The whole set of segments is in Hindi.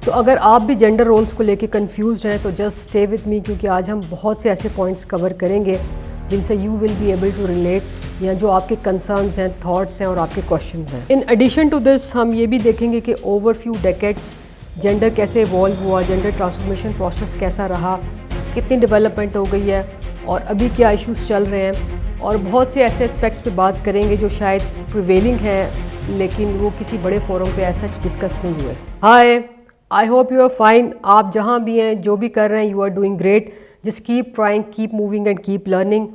तो अगर आप भी जेंडर रोल्स को लेके कंफ्यूज हैं तो जस्ट स्टे विद मी, क्योंकि आज हम बहुत से ऐसे पॉइंट्स कवर करेंगे जिनसे you will be able to relate, या जो आपके कंसर्न्स हैं, थॉट्स हैं और आपके क्वेश्चंस हैं। इन एडिशन टू दिस हम ये भी देखेंगे कि ओवर फ्यू डेकेड्स जेंडर कैसे इवॉल्व हुआ, जेंडर ट्रांसफॉर्मेशन प्रोसेस कैसा रहा, कितनी डेवलपमेंट हो गई है और अभी क्या इश्यूज चल रहे हैं, और बहुत से ऐसे एस्पेक्ट्स पे बात करेंगे जो शायद प्रिवेलिंग है लेकिन वो किसी बड़े फोरम पे ऐसा डिस्कस नहीं हुए। Hi, I hope you are fine. आप जहाँ भी हैं, जो भी कर रहे हैं, you are doing great. Just keep trying, keep moving and keep learning.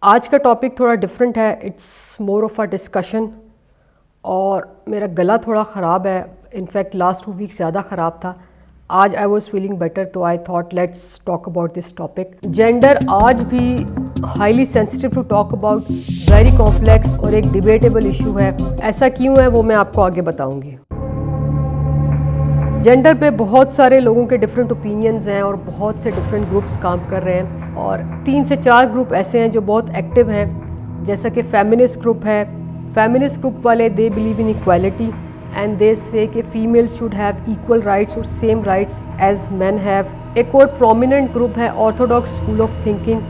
आज का टॉपिक थोड़ा डिफरेंट है, it's more of a discussion. और मेरा गला थोड़ा ख़राब है, इनफैक्ट लास्ट 2 वीक ज़्यादा ख़राब था। आज आई वॉज फीलिंग बेटर, तो I thought let's talk about this topic. Gender आज भी highly sensitive to talk about, very complex और एक डिबेटेबल इशू है। ऐसा क्यों है वो मैं आपको आगे बताऊंगी। जेंडर पे बहुत सारे लोगों के डिफरेंट ओपिनियंस हैं और बहुत से डिफरेंट ग्रुप्स काम कर रहे हैं, और 3 से 4 ग्रुप ऐसे हैं जो बहुत एक्टिव हैं, जैसा कि फेमिनिस्ट ग्रुप है। फेमिनिस्ट ग्रुप वाले they believe in equality and they say कि females should have equal rights और same rights as man have. एक और प्रोमिनेंट ग्रुप है ऑर्थोडॉक्स स्कूल ऑफ थिंकिंग,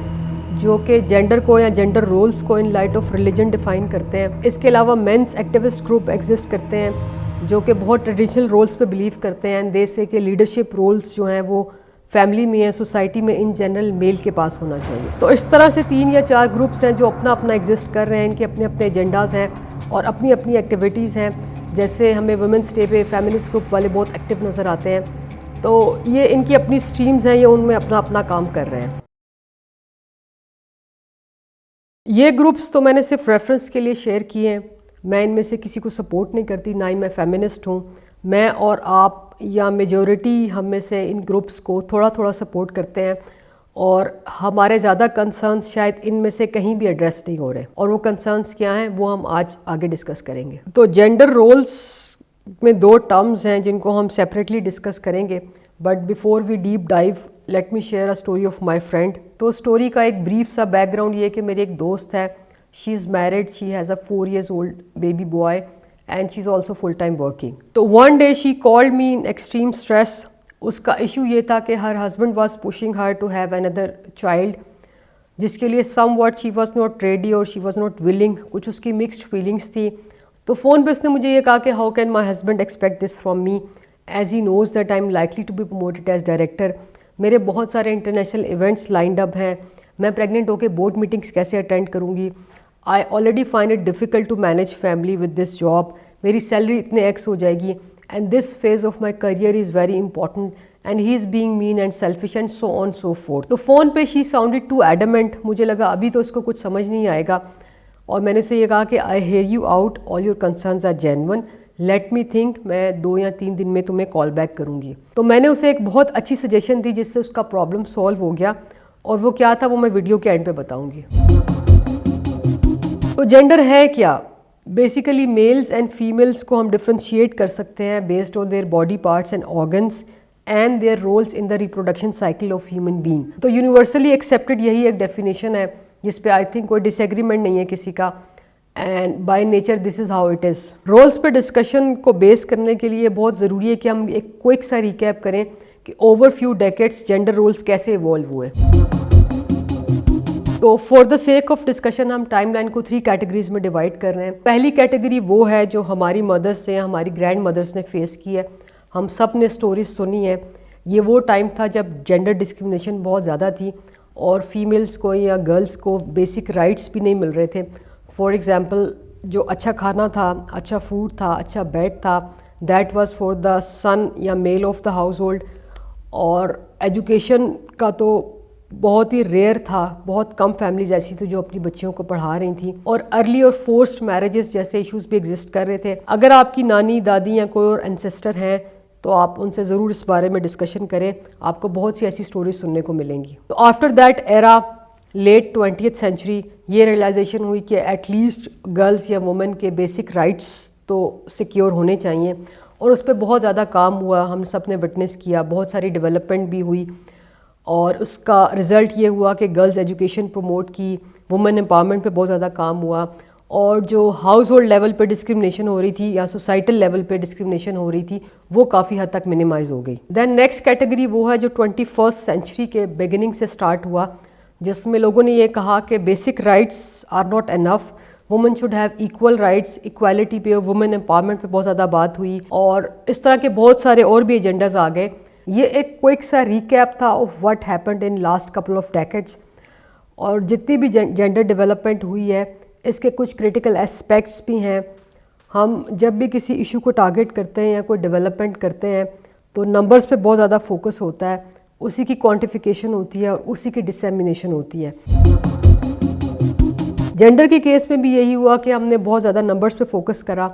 जो कि जेंडर को या जेंडर रोल्स को in light of religion define करते हैं। इसके अलावा मेंस एक्टिविस्ट ग्रुप एग्जिस्ट करते हैं जो कि बहुत ट्रेडिशनल रोल्स पे बिलीव करते हैं, एंड दे से कि लीडरशिप रोल्स जो हैं वो फैमिली में या सोसाइटी में इन जनरल मेल के पास होना चाहिए। तो इस तरह से 3 या 4 ग्रुप्स हैं जो अपना अपना एग्जिस्ट कर रहे हैं, इनके अपने अपने एजेंडाज हैं और अपनी अपनी एक्टिविटीज़ हैं। जैसे हमें वुमेंस डे पे फेमिनिस्ट ग्रुप वाले बहुत एक्टिव नज़र आते हैं, तो ये इनकी अपनी स्ट्रीम्स हैं, ये उनमें अपना अपना काम कर रहे हैं। ये ग्रुप्स तो मैंने सिर्फ रेफरेंस के लिए शेयर किए हैं, मैं इनमें से किसी को सपोर्ट नहीं करती, ना ही मैं फेमिनिस्ट हूँ। मैं और आप या मेजॉरिटी हम में से इन ग्रुप्स को थोड़ा थोड़ा सपोर्ट करते हैं, और हमारे ज़्यादा कंसर्न्स शायद इनमें से कहीं भी एड्रेस नहीं हो रहे, और वो कंसर्न्स क्या हैं वो हम आज आगे डिस्कस करेंगे। तो जेंडर रोल्स में 2 टर्म्स हैं जिनको हम सेपरेटली डिस्कस करेंगे, but before we deep dive let me share a story of my friend. तो स्टोरी का एक ब्रीफ सा बैकग्राउंड ये कि मेरी एक दोस्त है, she is married, she has a 4 years old baby boy and she is also full time working. तो one day she called me in extreme stress. उसका इशू ये था कि her husband was pushing her to have another child, जिसके लिए somewhat she was not ready और शी वॉज नॉट विलिंग। कुछ उसकी मिक्सड फीलिंग्स थी। तो फ़ोन पे उसने मुझे ये कहा कि how can my husband expect this from me as he knows that I am likely to be promoted as director. मेरे बहुत सारे इंटरनेशनल इवेंट्स लाइंड अप हैं, मैं प्रेग्नेंट होकर बोर्ड मीटिंग्स कैसे अटेंड करूँगी। I already find it difficult to manage family with this job, मेरी सैलरी इतने एक्स हो जाएगी, and this phase of my career is very important and he is being mean and selfish and so on so forth. तो फ़ोन पे शी साउंडेड टू एडमेंट। मुझे लगा अभी तो इसको कुछ समझ नहीं आएगा, और मैंने उसे ये कहा कि I hear you out, all your concerns are genuine, let me think, मैं 2 या 3 दिन में तुम्हें कॉल बैक करूँगी। तो मैंने उसे एक बहुत अच्छी सजेशन दी जिससे उसका प्रॉब्लम सॉल्व हो गया, और वो क्या था वो मैं वीडियो के एंड पे बताऊँगी। तो जेंडर है क्या? बेसिकली मेल्स एंड फीमेल्स को हम डिफ्रेंशिएट कर सकते हैं based on their body parts and organs and their roles in the reproduction cycle of human being. तो यूनिवर्सली एक्सेप्टेड यही एक डेफिनेशन है जिस पे आई थिंक कोई डिसएग्रीमेंट नहीं है किसी का, and by nature this is how it is. Roles पे डिस्कशन को बेस करने के लिए बहुत ज़रूरी है कि हम एक क्विक सा रिकैप करें कि over few decades gender roles कैसे इवॉल्व हुए। तो for the sake of discussion हम टाइमलाइन को 3 कैटेगरीज में डिवाइड कर रहे हैं। पहली कैटेगरी वो है जो हमारी मदर्स ने, हमारी ग्रैंड मदर्स ने फेस की है, हम सब ने स्टोरीज सुनी है। ये वो टाइम था जब जेंडर डिस्क्रिमिनेशन बहुत ज़्यादा थी और फीमेल्स को या गर्ल्स को बेसिक राइट्स भी नहीं मिल रहे थे। फॉर एग्ज़ाम्पल, जो अच्छा खाना था, अच्छा फूड था, अच्छा बेड था, that was for the son या male of the household. और एजुकेशन का तो बहुत ही रेयर था, बहुत कम फैमिलीज ऐसी थी जो अपनी बच्चियों को पढ़ा रही थी, और अर्ली और फोर्स्ड मैरिजेस जैसे इश्यूज भी एग्जिस्ट कर रहे थे। अगर आपकी नानी, दादी या कोई और एंसेस्टर हैं तो आप उनसे ज़रूर इस बारे में डिस्कशन करें, आपको बहुत सी ऐसी स्टोरीज सुनने को मिलेंगी। तो after that era, late 20th century, ये रियलाइजेशन हुई कि एटलीस्ट गर्ल्स या वुमेन के बेसिक राइट्स तो सिक्योर होने चाहिए, और उस पर बहुत ज़्यादा काम हुआ, हम सब ने विटनेस किया, बहुत सारी डेवलपमेंट भी हुई, और उसका रिज़ल्ट ये हुआ कि गर्ल्स एजुकेशन प्रमोट की, वुमेन एम्पावरमेंट पे बहुत ज़्यादा काम हुआ, और जो हाउस होल्ड लेवल पे डिस्क्रिमिनेशन हो रही थी या सोसाइटल लेवल पे डिस्क्रिमिनेशन हो रही थी वो काफ़ी हद तक मिनिमाइज़ हो गई। देन नेक्स्ट कैटेगरी वो है जो 21st सेंचुरी के बिगिनिंग से स्टार्ट हुआ, जिसमें लोगों ने ये कहा कि basic rights are not enough, women should have equal rights, equality पे और वुमेन एम्पावरमेंट पे बहुत ज़्यादा बात हुई और इस तरह के बहुत सारे और भी एजेंडाज आ गए। ये एक क्विक सा रिकैप था of what happened in last couple of decades. और जितनी भी जेंडर डेवलपमेंट हुई है इसके कुछ क्रिटिकल एस्पेक्ट्स भी हैं। हम जब भी किसी इशू को टारगेट करते हैं या कोई डेवलपमेंट करते हैं तो नंबर्स पे बहुत ज़्यादा फोकस होता है, उसी की क्वांटिफिकेशन होती है और उसी की डिसेमिनेशन होती है। जेंडर के केस में भी यही हुआ कि हमने बहुत ज़्यादा नंबर्स पे फोकस करा।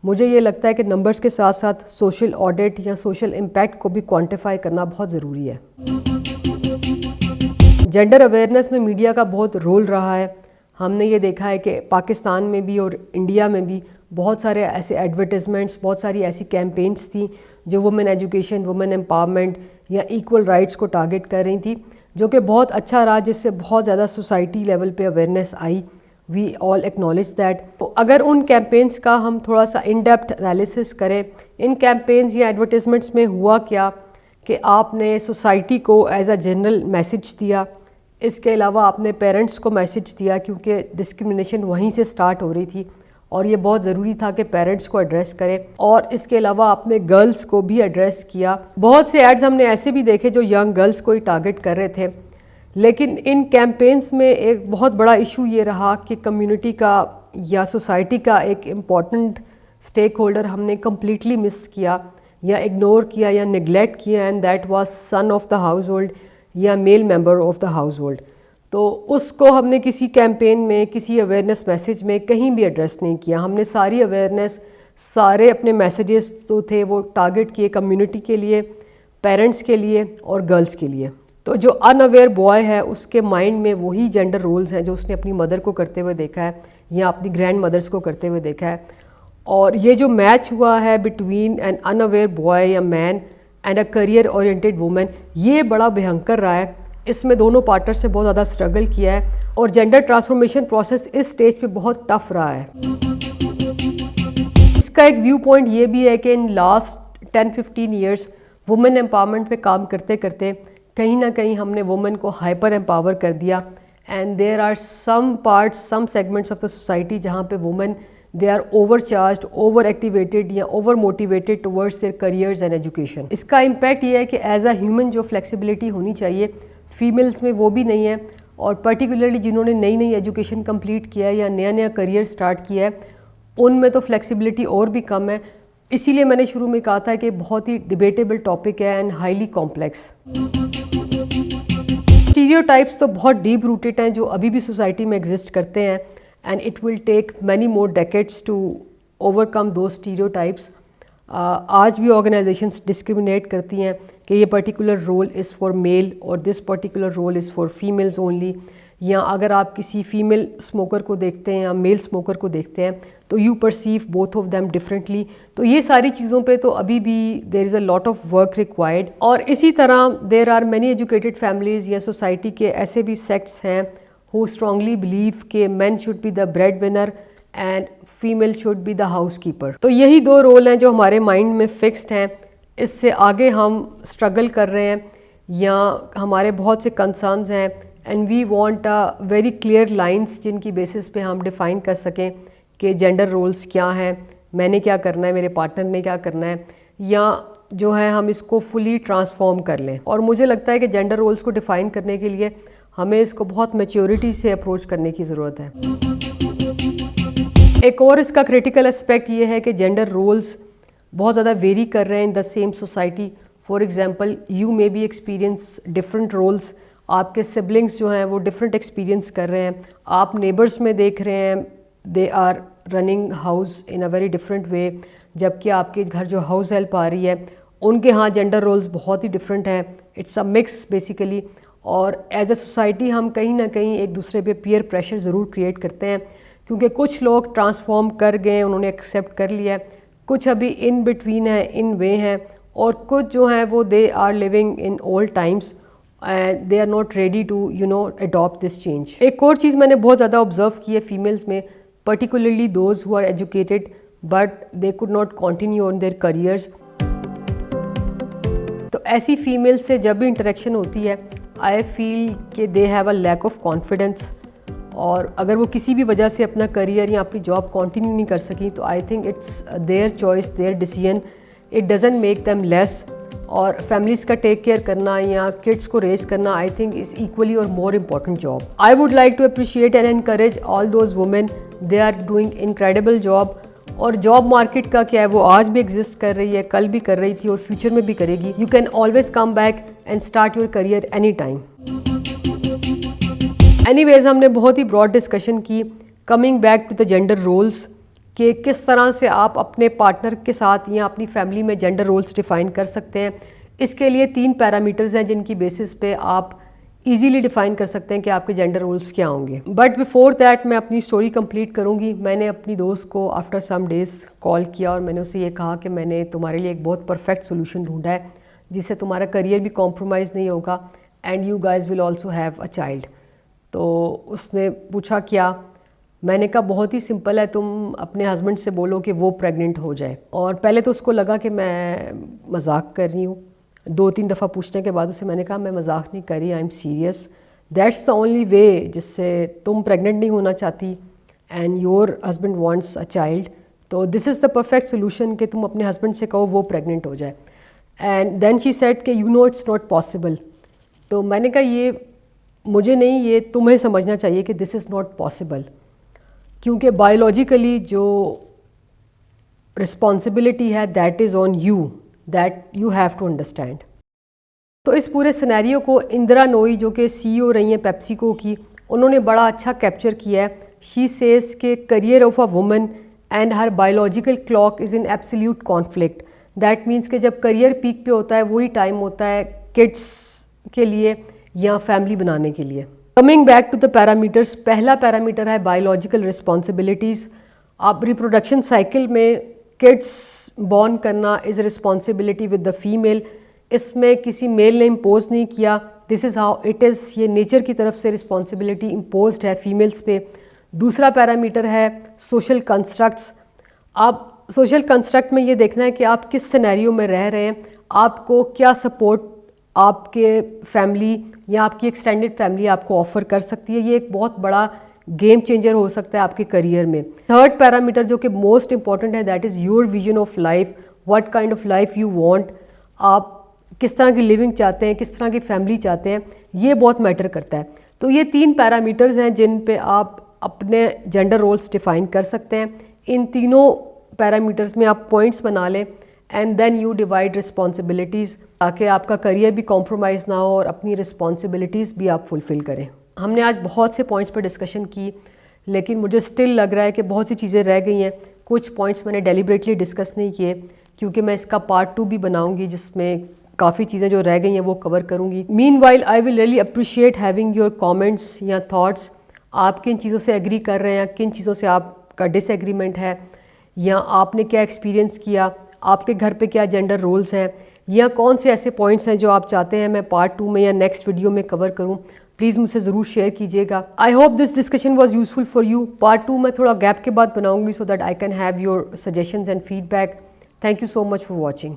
मुझे ये लगता है कि नंबर्स के साथ साथ सोशल ऑडिट या सोशल इम्पैक्ट को भी क्वांटिफाई करना बहुत ज़रूरी है। जेंडर अवेयरनेस में मीडिया का बहुत रोल रहा है। हमने ये देखा है कि पाकिस्तान में भी और इंडिया में भी बहुत सारे ऐसे एडवर्टाइजमेंट्स, बहुत सारी ऐसी कैंपेन्स थी जो वुमेन एजुकेशन, वुमेन एम्पावरमेंट या इक्वल राइट्स को टारगेट कर रही थी, जो कि बहुत अच्छा रहा, जिससे बहुत ज़्यादा सोसाइटी लेवल पे अवेयरनेस आई। We all acknowledge that. तो अगर उन कैंपेन्स का हम थोड़ा सा इन डेप्थ एनालिसिस करें, इन कैंपेन्स या एडवर्टाइजमेंट्स में हुआ क्या कि आपने सोसाइटी को एज अ जनरल मैसेज दिया, इसके अलावा आपने पेरेंट्स को मैसेज दिया क्योंकि डिस्क्रिमिनेशन वहीं से स्टार्ट हो रही थी और ये बहुत ज़रूरी था कि पेरेंट्स को एड्रेस करें, और इसके अलावा आपने गर्ल्स को भी एड्रेस किया। बहुत से एड्स हमने ऐसे भी देखे जो यंग गर्ल्स को ही टारगेट कर रहे थे, लेकिन इन कैंपेन्स में एक बहुत बड़ा इशू ये रहा कि कम्युनिटी का या सोसाइटी का एक इम्पॉर्टेंट स्टेक होल्डर हमने कम्प्लीटली मिस किया या इग्नोर किया या निगलेक्ट किया, and that was son of the household या male member of the household. तो उसको हमने किसी कैंपेन में, किसी अवेयरनेस मैसेज में कहीं भी एड्रेस नहीं किया। हमने सारी अवेयरनेस, सारे अपने मैसेजेस तो थे वो टारगेट किए कम्युनिटी के लिए, पेरेंट्स के लिए और गर्ल्स के लिए। तो जो अनअवेयर बॉय है उसके माइंड में वही जेंडर रोल्स हैं जो उसने अपनी मदर को करते हुए देखा है या अपनी ग्रैंड मदर्स को करते हुए देखा है। और ये जो मैच हुआ है बिटवीन एन अनअवेयर बॉय या man and a career oriented women, ये बड़ा भयंकर रहा है। इसमें दोनों पार्टनर से बहुत ज़्यादा स्ट्रगल किया है और जेंडर ट्रांसफॉर्मेशन प्रोसेस इस स्टेज पे बहुत टफ रहा है। इसका एक व्यू पॉइंट ये भी है कि in last 10-15 years women empowerment पे काम करते करते कहीं ना कहीं हमने वुमेन को हाइपर एम्पावर कर दिया, and there are some parts, some segments of the society जहाँ पे women they are overcharged, over activated या over motivated towards their careers and education. इसका इम्पैक्ट ये है कि एज अ ह्यूमन जो फ्लेक्सिबिलिटी होनी चाहिए फीमेल्स में वो भी नहीं है, और पर्टिकुलरली जिन्होंने नई नई एजुकेशन कंप्लीट किया है या नया नया करियर स्टार्ट किया है उनमें तो फ्लेक्सिबिलिटी और भी कम है। इसीलिए मैंने शुरू में कहा था कि बहुत ही डिबेटेबल टॉपिक है एंड हाईली कॉम्प्लेक्स। स्टीरियोटाइप्स तो बहुत डीप रूटेड हैं जो अभी भी सोसाइटी में एग्जिस्ट करते हैं, and it will take many more decades to overcome those stereotypes. आज भी ऑर्गेनाइजेशंस डिस्क्रिमिनेट करती हैं कि ये particular role is for male और this particular role is for females only, या अगर आप किसी फीमेल स्मोकर को देखते हैं या मेल स्मोकर को देखते हैं तो you perceive both of them differently. तो ये सारी चीज़ों पे तो अभी भी there is a lot of work required. और इसी तरह there are many educated families या सोसाइटी के ऐसे भी सेक्ट्स हैं हु स्ट्रांगली बिलीव कि man should be the breadwinner and female should be the housekeeper. तो यही दो रोल हैं जो हमारे माइंड में फिक्स्ड हैं। इससे आगे हम स्ट्रगल कर रहे हैं या हमारे बहुत से कंसर्न्स हैं, and we want a very clear lines जिनकी बेसिस पे हम डिफ़ाइन कर सकें कि जेंडर रोल्स क्या हैं, मैंने क्या करना है, मेरे पार्टनर ने क्या करना है, या जो है हम इसको फुली ट्रांसफॉर्म कर लें। और मुझे लगता है कि जेंडर रोल्स को डिफ़ाइन करने के लिए हमें इसको बहुत मैच्योरिटी से अप्रोच करने की ज़रूरत है। एक और इसका क्रिटिकल एस्पेक्ट ये है कि जेंडर रोल्स बहुत ज़्यादा वेरी कर रहे हैं in the same society. For example you may be experience different roles, आपके सिबलिंग्स जो हैं वो डिफरेंट एक्सपीरियंस कर रहे हैं, आप नेबर्स में देख रहे हैं they are running house in a very different way, जबकि आपके घर जो हाउस हेल्प आ रही है उनके यहाँ जेंडर रोल्स बहुत ही डिफरेंट हैं। It's a mix basically. और एज अ सोसाइटी हम कहीं ना कहीं एक दूसरे पे पीयर प्रेशर ज़रूर क्रिएट करते हैं, क्योंकि कुछ लोग ट्रांसफॉर्म कर गए, उन्होंने एक्सेप्ट कर लिया है, कुछ अभी इन बिटवीन है, इन वे हैं, और कुछ जो हैं वो they are living in old times and they are not ready to adopt this change. एक और चीज़ मैंने बहुत ज़्यादा ऑब्जर्व की है फीमेल्स में, particularly those who are educated but they could not continue on their careers. तो ऐसी फीमेल से जब भी इंटरेक्शन होती है आई फील कि they have a lack of confidence, और अगर वो किसी भी वजह से अपना करियर या अपनी जॉब कंटिन्यू नहीं कर सकी तो I think it's their choice, there decision, it doesn't make them less. और फैमिलीज़ का टेक केयर करना या किड्स को रेज करना आई थिंक इज़ इक्वली और more important job. I would like to appreciate and encourage all those women, they are doing incredible job. और जॉब मार्केट का क्या है, वो आज भी एग्जिस्ट कर रही है, कल भी कर रही थी और फ्यूचर में भी करेगी. You can always come back and start your career any time. Anyways, हमने बहुत ही ब्रॉड डिस्कशन की coming back to the gender roles, कि किस तरह से आप अपने पार्टनर के साथ या अपनी फैमिली में जेंडर रोल्स डिफ़ाइन कर सकते हैं. इसके लिए 3 पैरामीटर्स हैं जिनकी बेसिस पे आप इजीली डिफ़ाइन कर सकते हैं कि आपके जेंडर रोल्स क्या होंगे. बट बिफोर दैट मैं अपनी स्टोरी कंप्लीट करूंगी. मैंने अपनी दोस्त को आफ्टर सम डेज़ कॉल किया और मैंने उसे ये कहा कि मैंने तुम्हारे लिए एक बहुत परफेक्ट सोल्यूशन ढूंढा है जिससे तुम्हारा करियर भी कॉम्प्रोमाइज़ नहीं होगा and you guys will also have a child. तो उसने पूछा क्या. मैंने कहा बहुत ही सिंपल है, तुम अपने हस्बैंड से बोलो कि वो प्रेग्नेंट हो जाए. और पहले तो उसको लगा कि मैं मजाक कर रही हूँ. 2-3 दफ़ा पूछने के बाद उसे मैंने कहा मैं मजाक नहीं कर रही, I am serious. That's the only way जिससे तुम प्रेग्नेंट नहीं होना चाहती and your husband wants a child. तो this is the perfect solution कि तुम अपने हस्बैंड से कहो वो प्रेग्नेंट हो जाए. एंड देन शी सेड कि you know it's not possible. तो मैंने कहा ये मुझे नहीं, ये तुम्हें समझना चाहिए कि दिस इज़ नॉट पॉसिबल, क्योंकि बायोलॉजिकली जो रिस्पॉन्सिबिलिटी है that is on you, that you have to understand. तो इस पूरे सिनेरियो को इंदिरा नोई जो कि CEO रही हैं पेप्सिको की, उन्होंने बड़ा अच्छा कैप्चर किया है. शी सेज के career of a woman and her biological clock is in absolute conflict. That means कि जब करियर पीक पे होता है वही टाइम होता है किड्स के लिए या फैमिली बनाने के लिए. Coming back to the parameters, पहला पैरामीटर है बायोलॉजिकल रिस्पॉन्सिबिलिटीज़. आप रिप्रोडक्शन साइकिल में किड्स बॉर्न करना is responsibility with the female. इसमें किसी मेल ने इम्पोज नहीं किया, this is how it is. ये नेचर की तरफ से रिस्पॉन्सिबिलिटी इम्पोज्ड है फीमेल्स पे. दूसरा पैरामीटर है सोशल कंस्ट्रक्ट्स. आप सोशल कंस्ट्रक्ट में ये देखना है कि आप किस सिनेरियो में रह रहे हैं, आपको क्या सपोर्ट आपके फैमिली या आपकी एक्सटेंडेड फैमिली आपको ऑफ़र कर सकती है. ये एक बहुत बड़ा गेम चेंजर हो सकता है आपके करियर में. थर्ड पैरामीटर जो कि मोस्ट इंपॉर्टेंट है, that is your vision of life. What kind of life you want, आप किस तरह की लिविंग चाहते हैं, किस तरह की फैमिली चाहते हैं, ये बहुत मैटर करता है. तो ये 3 पैरामीटर्स हैं जिन पे आप अपने जेंडर रोल्स डिफ़ाइन कर सकते हैं. इन तीनों पैरामीटर्स में आप पॉइंट्स बना लें and then you divide responsibilities, ताकि आपका करियर भी कॉम्प्रोमाइज़ ना हो और अपनी रिस्पॉन्सिबिलिटीज़ भी आप फुलफ़िल करें. हमने आज बहुत से पॉइंट्स पर डिस्कशन की, लेकिन मुझे स्टिल लग रहा है कि बहुत सी चीज़ें रह गई हैं. कुछ पॉइंट्स मैंने डेलिबरेटली डिस्कस नहीं किए, क्योंकि मैं इसका पार्ट 2 भी बनाऊंगी जिसमें काफ़ी चीज़ें जो रह गई हैं वो कवर करूंगी. Meanwhile I will really appreciate having your comments या थॉट्स. आप किन चीज़ों से एग्री कर रहे हैं, किन चीज़ों से आपका डिसएग्रीमेंट है, या आपने क्या एक्सपीरियंस किया, आपके घर पे क्या जेंडर रोल्स हैं, या कौन से ऐसे पॉइंट्स हैं जो आप चाहते हैं मैं पार्ट 2 में या नेक्स्ट वीडियो में कवर करूं. प्लीज़ मुझसे ज़रूर शेयर कीजिएगा. I hope this discussion was useful for you. Part 2 मैं थोड़ा गैप के बाद बनाऊंगी so that I can have your suggestions and feedback. Thank you so much for watching.